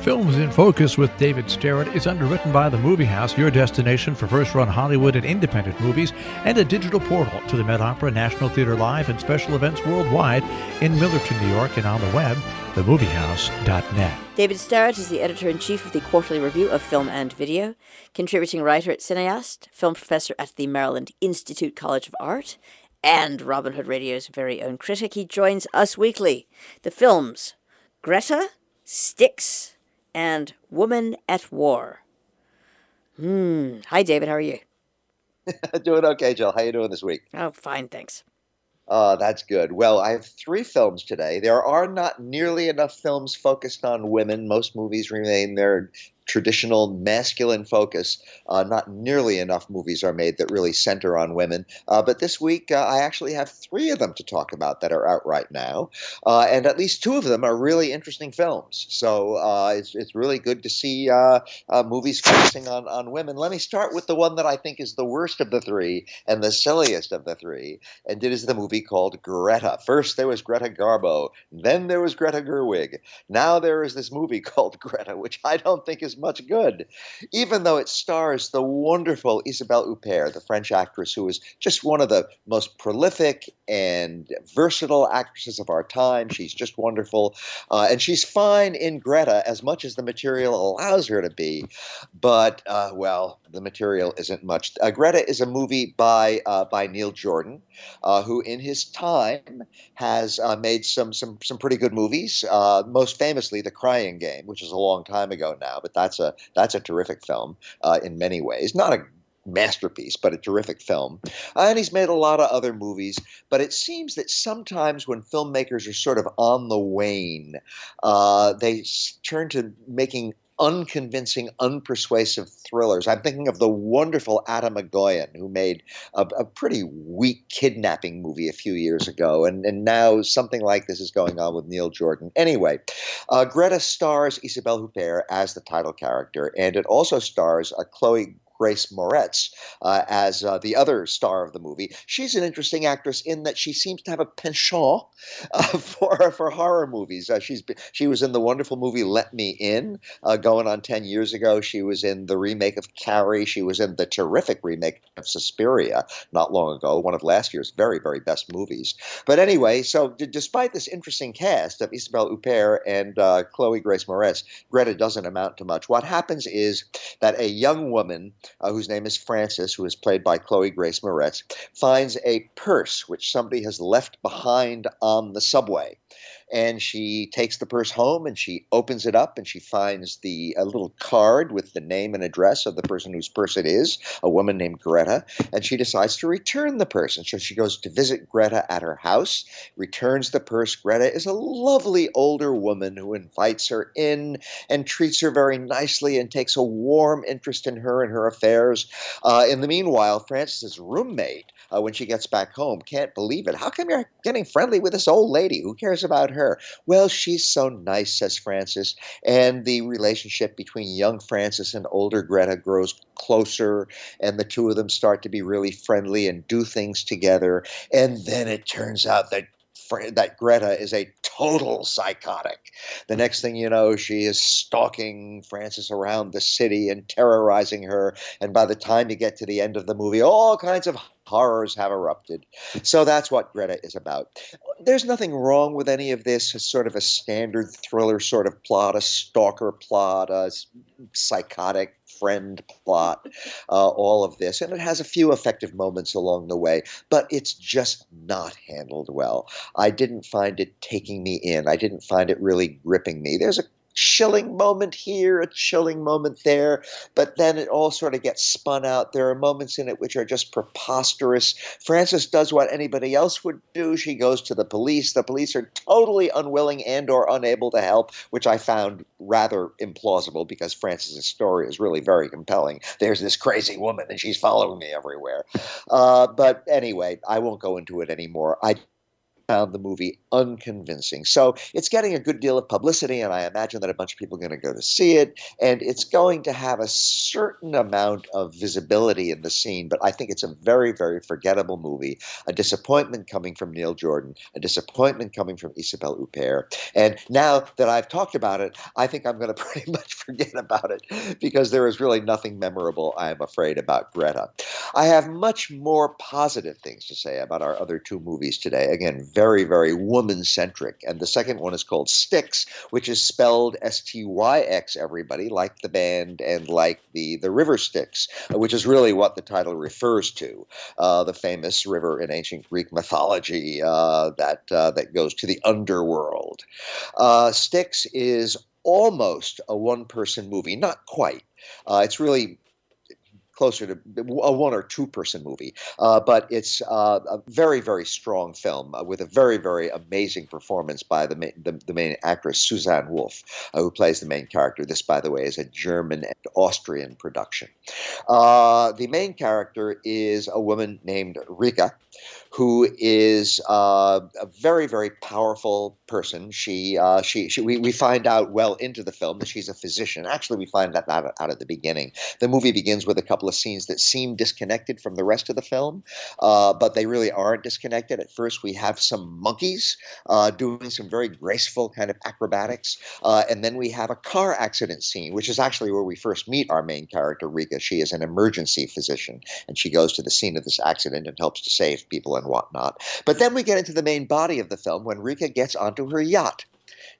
Films in Focus with David Sterritt is underwritten by The Movie House, your destination for first-run Hollywood and independent movies, and a digital portal to the Met Opera, National Theatre Live, and special events worldwide in Millerton, New York, and on the web, themoviehouse.net. David Sterritt is the editor-in-chief of the Quarterly Review of Film and Video, contributing writer at Cineast, film professor at the Maryland Institute College of Art, and Robin Hood Radio's very own critic. He joins us weekly. The films Greta, Styx, and Woman at War. Hi, David. How are you? Doing okay, Jill. How you doing this week? Oh, fine, thanks. That's good. Well, I have 3 films today. There are not nearly enough films focused on women. Most movies remain their traditional masculine focus. Not nearly enough movies are made that really center on women. But this week, I actually have 3 of them to talk about that are out right now. And at least 2 of them are really interesting films. So it's really good to see movies focusing on women. Let me start with the one that I think is the worst of the 3 and the silliest of the 3. And it is the movie called Greta. First, there was Greta Garbo. Then there was Greta Gerwig. Now there is this movie called Greta, which I don't think is much good, even though it stars the wonderful Isabelle Huppert, the French actress who is just one of the most prolific and versatile actresses of our time. She's just wonderful, and she's fine in Greta as much as the material allows her to be, but well, the material isn't much. Greta is a movie by Neil Jordan, who in his time has made some pretty good movies, most famously The Crying Game, which is a long time ago now, but that's a terrific film in many ways. Not a masterpiece, but a terrific film. And he's made a lot of other movies, but it seems that sometimes when filmmakers are sort of on the wane, they turn to making unconvincing, unpersuasive thrillers. I'm thinking of the wonderful Adam Egoyan, who made a pretty weak kidnapping movie a few years ago, and now something like this is going on with Neil Jordan. Anyway, Greta stars Isabelle Huppert as the title character, and it also stars Chloe Grace Moretz as the other star of the movie. She's an interesting actress in that she seems to have a penchant for horror movies. She was in the wonderful movie Let Me In, going on 10 years ago. She was in the remake of Carrie. She was in the terrific remake of Suspiria not long ago, one of last year's very, very best movies. But anyway, so despite this interesting cast of Isabelle Huppert and Chloe Grace Moretz, Greta doesn't amount to much. What happens is that a young woman whose name is Frances, who is played by Chloe Grace Moretz, finds a purse which somebody has left behind on the subway. And she takes the purse home and she opens it up and she finds a little card with the name and address of the person whose purse it is, a woman named Greta, and she decides to return the purse. And so she goes to visit Greta at her house, returns the purse. Greta is a lovely older woman who invites her in and treats her very nicely and takes a warm interest in her and her affairs. In the meanwhile, Frances's roommate, when she gets back home, can't believe it. How come you're getting friendly with this old lady? Who cares about her? Well, she's so nice, says Frances, and the relationship between young Frances and older Greta grows closer, and the two of them start to be really friendly and do things together. And then it turns out that Greta is a total psychotic. The next thing you know, she is stalking Frances around the city and terrorizing her. And by the time you get to the end of the movie, all kinds of horrors have erupted. So that's what Greta is about. There's nothing wrong with any of this. It's sort of a standard thriller sort of plot, a stalker plot, a psychotic friend plot, all of this. And it has a few effective moments along the way, but it's just not handled well. I didn't find it taking me in. I didn't find it really gripping me. There's a chilling moment here, a chilling moment there, but then it all sort of gets spun out. There are moments in it which are just preposterous. Frances does what anybody else would do. She goes to the police. The police are totally unwilling and or unable to help, which I found rather implausible because Frances's story is really very compelling. There's this crazy woman and she's following me everywhere. But anyway, I won't go into it anymore. I found the movie unconvincing. So it's getting a good deal of publicity, and I imagine that a bunch of people are going to go to see it, and it's going to have a certain amount of visibility in the scene, but I think it's a very, very forgettable movie, a disappointment coming from Neil Jordan, a disappointment coming from Isabelle Huppert. And now that I've talked about it, I think I'm going to pretty much forget about it because there is really nothing memorable, I am afraid, about Greta. I have much more positive things to say about our other two movies today. Again, very, very woman-centric. And the second one is called Styx, which is spelled Styx, everybody, like the band and like the river Styx, which is really what the title refers to, the famous river in ancient Greek mythology that goes to the underworld. Styx is almost a one-person movie, not quite. It's really closer to a one or two person movie. But it's a very, very strong film with a very, very amazing performance by the main actress, Suzanne Wolf, who plays the main character. This, by the way, is a German and Austrian production. The main character is a woman named Rika, who is a very, very powerful person. We find out well into the film that she's a physician. Actually, we find that out at the beginning. The movie begins with a couple of scenes that seem disconnected from the rest of the film, but they really aren't disconnected. At first, we have some monkeys doing some very graceful kind of acrobatics, and then we have a car accident scene, which is actually where we first meet our main character, Rika. She is an emergency physician, and she goes to the scene of this accident and helps to save people and whatnot. But then we get into the main body of the film when Rika gets onto her yacht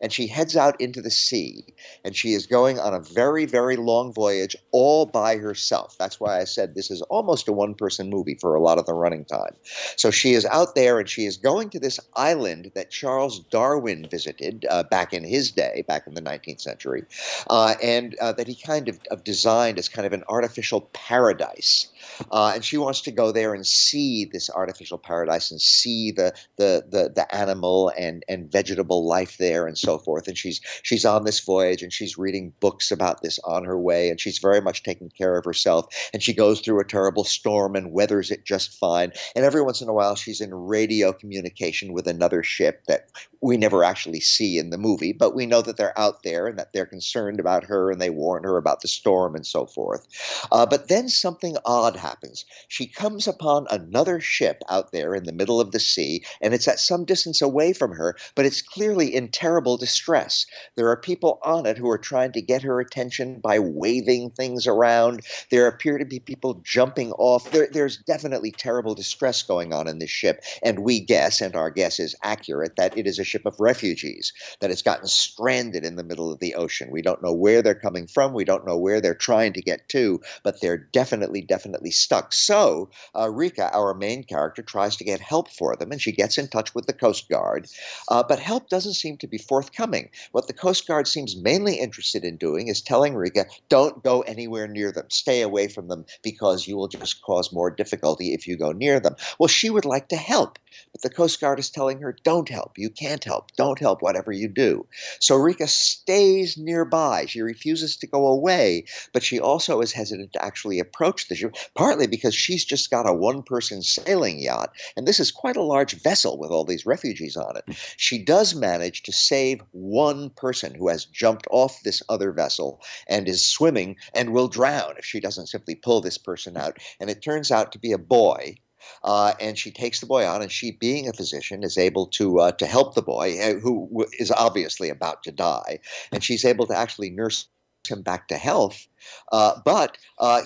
and she heads out into the sea, and she is going on a very, very long voyage all by herself. That's why I said this is almost a one-person movie for a lot of the running time. So she is out there, and she is going to this island that Charles Darwin visited back in his day, back in the 19th century, and that he kind of designed as kind of an artificial paradise. And she wants to go there and see this artificial paradise and see the animal and vegetable life there and so forth. And she's on this voyage, and she's reading books about this on her way, and she's very much taking care of herself. And she goes through a terrible storm and weathers it just fine. And every once in a while, she's in radio communication with another ship that we never actually see in the movie, but we know that they're out there and that they're concerned about her, and they warn her about the storm and so forth. But then something odd happens. She comes upon another ship out there in the middle of the sea, and it's at some distance away from her, but it's clearly in terrible distress. There are people on it who are trying to get her attention by waving things around. There appear to be people jumping off. There's definitely terrible distress going on in this ship, and we guess, and our guess is accurate, that it is a ship of refugees that has gotten stranded in the middle of the ocean. We don't know where they're coming from. We don't know where they're trying to get to, but they're definitely stuck. So Rika, our main character, tries to get help for them, and she gets in touch with the Coast Guard, but help doesn't seem to be forthcoming. What the Coast Guard seems mainly interested in doing is telling Rika, don't go anywhere near them. Stay away from them because you will just cause more difficulty if you go near them. Well, she would like to help, but the Coast Guard is telling her, don't help. You can't help. Don't help whatever you do. So Rika stays nearby. She refuses to go away, but she also is hesitant to actually approach the ship, partly because she's just got a one-person sailing yacht, and this is quite a large vessel with all these refugees on it. She does manage to save one person who has jumped off this other vessel and is swimming and will drown if she doesn't simply pull this person out, and it turns out to be a boy. And she takes the boy on, and she, being a physician, is able to help the boy, who is obviously about to die, and she's able to actually nurse him back to health. But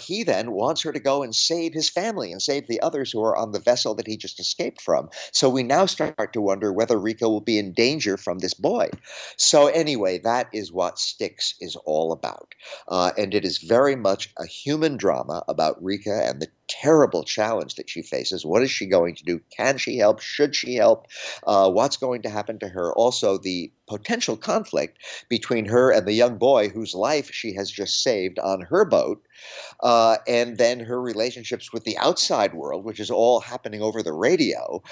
he then wants her to go and save his family and save the others who are on the vessel that he just escaped from. So we now start to wonder whether Rika will be in danger from this boy. So anyway, that is what Styx is all about. And it is very much a human drama about Rika and the terrible challenge that she faces. What is she going to do? Can she help? Should she help? What's going to happen to her? Also, the potential conflict between her and the young boy whose life she has just saved on her boat, and then her relationships with the outside world, which is all happening over the radio,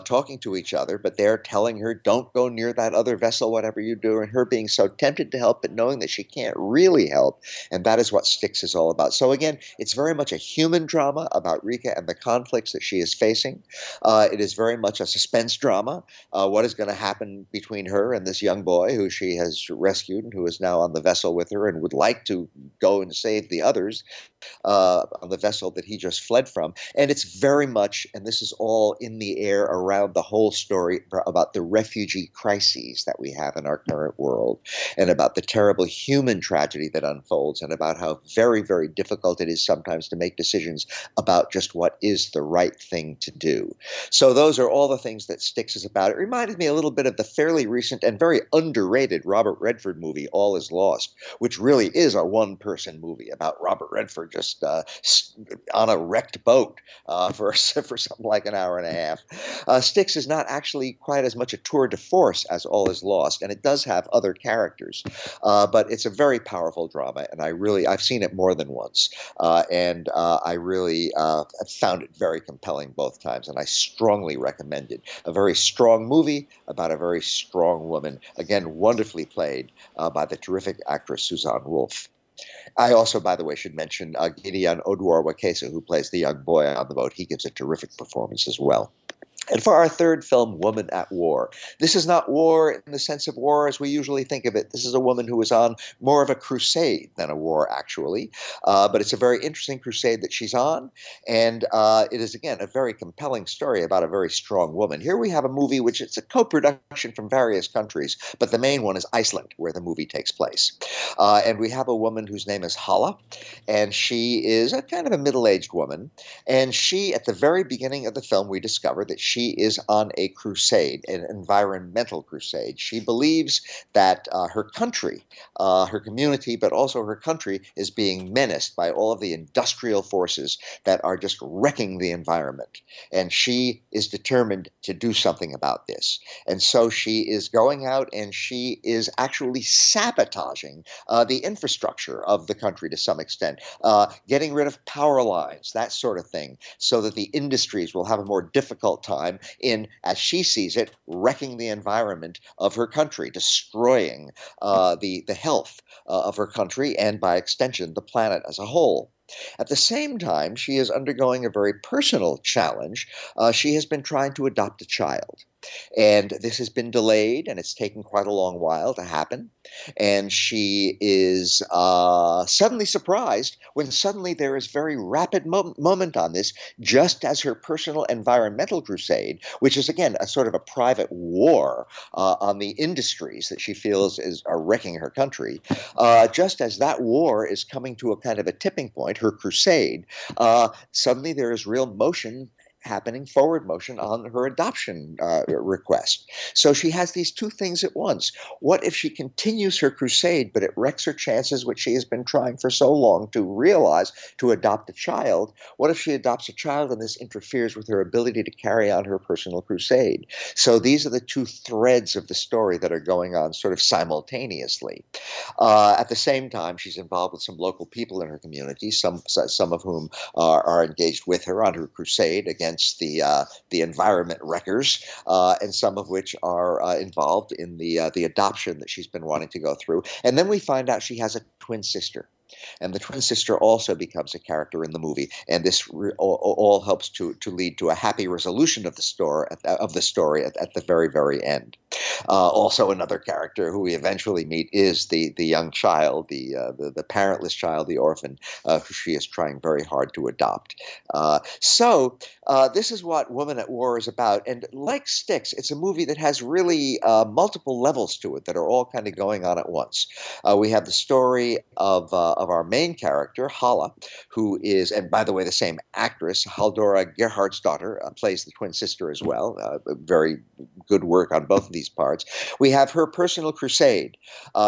talking to each other, but they're telling her, don't go near that other vessel, whatever you do, and her being so tempted to help, but knowing that she can't really help. And that is what Styx is all about. So again, it's very much a human drama about Rika and the conflicts that she is facing. It is very much a suspense drama. What is going to happen between her and this young boy who she has rescued and who is now on the vessel with her and would like to go and save the others on the vessel that he just fled from. And it's very much, and this is all in the air around the whole story about the refugee crises that we have in our current world, and about the terrible human tragedy that unfolds, and about how very, very difficult it is sometimes to make decisions about just what is the right thing to do. So those are all the things that Styx is about. It reminded me a little bit of the fairly recent and very underrated Robert Redford movie, All Is Lost, which really is a one-person movie about Robert Redford just on a wrecked boat for something like an hour and a half. Styx is not actually quite as much a tour de force as All Is Lost, and it does have other characters, but it's a very powerful drama, and I've seen it more than once, and I really found it very compelling both times, and I strongly recommend it. A very strong movie about a very strong woman, again, wonderfully played by the terrific actress Suzanne Wolff. I also, by the way, should mention Gideon Oduor-Wakesa, who plays the young boy on the boat. He gives a terrific performance as well. And for our third film, Woman at War, this is not war in the sense of war as we usually think of it. This is a woman who is on more of a crusade than a war, actually. But it's a very interesting crusade that she's on. And it is, again, a very compelling story about a very strong woman. Here we have a movie which it's a co-production from various countries, but the main one is Iceland, where the movie takes place. And we have a woman whose name is Hala, and she is a kind of a middle-aged woman. And she, at the very beginning of the film, we discover that she is on a crusade, an environmental crusade. She believes that her country, her community, but also her country is being menaced by all of the industrial forces that are just wrecking the environment. And she is determined to do something about this. And so she is going out and she is actually sabotaging the infrastructure of the country to some extent, getting rid of power lines, that sort of thing, so that the industries will have a more difficult time in, as she sees it, wrecking the environment of her country, destroying the health of her country and, by extension, the planet as a whole. At the same time, she is undergoing a very personal challenge. She has been trying to adopt a child. And this has been delayed, and it's taken quite a long while to happen. And she is suddenly surprised when suddenly there is very rapid moment on this, just as her personal environmental crusade, which is, again, a sort of a private war on the industries that she feels are wrecking her country, just as that war is coming to a kind of a tipping point, her crusade, suddenly there is real motion happening, forward motion on her adoption request. So she has these two things at once. What if she continues her crusade, but it wrecks her chances, which she has been trying for so long to realize, to adopt a child? What if she adopts a child and this interferes with her ability to carry on her personal crusade? So these are the two threads of the story that are going on sort of simultaneously. At the same time, she's involved with some local people in her community, some of whom are engaged with her on her crusade against the environment wreckers, and some of which are involved in the adoption that she's been wanting to go through. And then we find out she has a twin sister. And the twin sister also becomes a character in the movie, and this all helps to lead to a happy resolution of the story at the very, very end. Also, another character who we eventually meet is the young child, the parentless child, the orphan, who she is trying very hard to adopt. So this is what Woman at War is about, and like Styx, it's a movie that has really multiple levels to it that are all kind of going on at once. We have the story of our main character, Hala, who is, and by the way, the same actress, Haldora Gerhardsdottir, plays the twin sister as well. Very good work on both of these parts. We have her personal crusade,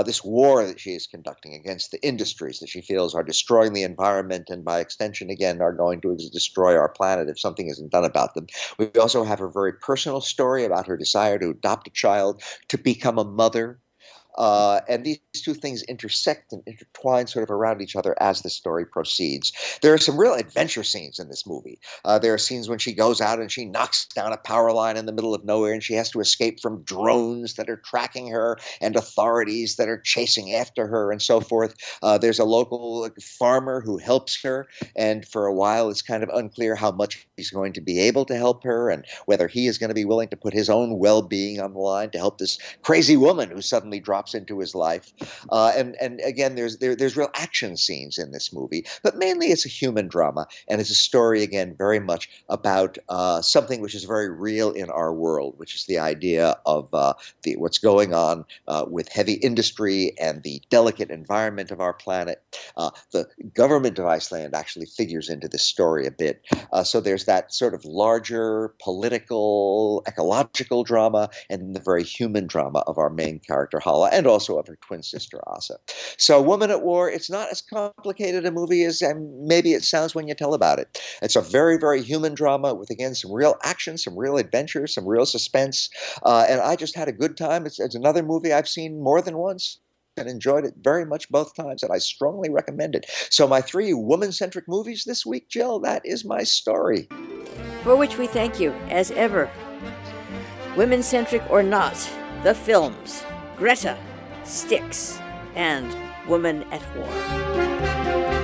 this war that she is conducting against the industries that she feels are destroying the environment and, by extension, again, are going to destroy our planet if something isn't done about them. We also have her very personal story about her desire to adopt a child, to become a mother, And these two things intersect and intertwine sort of around each other as the story proceeds. There are some real adventure scenes in this movie. There are scenes when she goes out and she knocks down a power line in the middle of nowhere, and she has to escape from drones that are tracking her and authorities that are chasing after her and so forth. There's a local farmer who helps her, and for a while it's kind of unclear how much he's going to be able to help her and whether he is going to be willing to put his own well-being on the line to help this crazy woman who suddenly drops into his life. And again, there's real action scenes in this movie, but mainly it's a human drama, and it's a story, again, very much about something which is very real in our world, which is the idea of what's going on with heavy industry and the delicate environment of our planet. The government of Iceland actually figures into this story a bit. So there's that sort of larger political, ecological drama, and the very human drama of our main character, Hala, and also of her twin sister, Asa. So Woman at War, it's not as complicated a movie as maybe it sounds when you tell about it. It's a very, very human drama with, again, some real action, some real adventure, some real suspense. And I just had a good time. It's another movie I've seen more than once and enjoyed it very much both times, and I strongly recommend it. So my 3 woman-centric movies this week, Jill, that is my story. For which we thank you, as ever. Women-centric or not, the films, Greta, Styx, and Woman at War.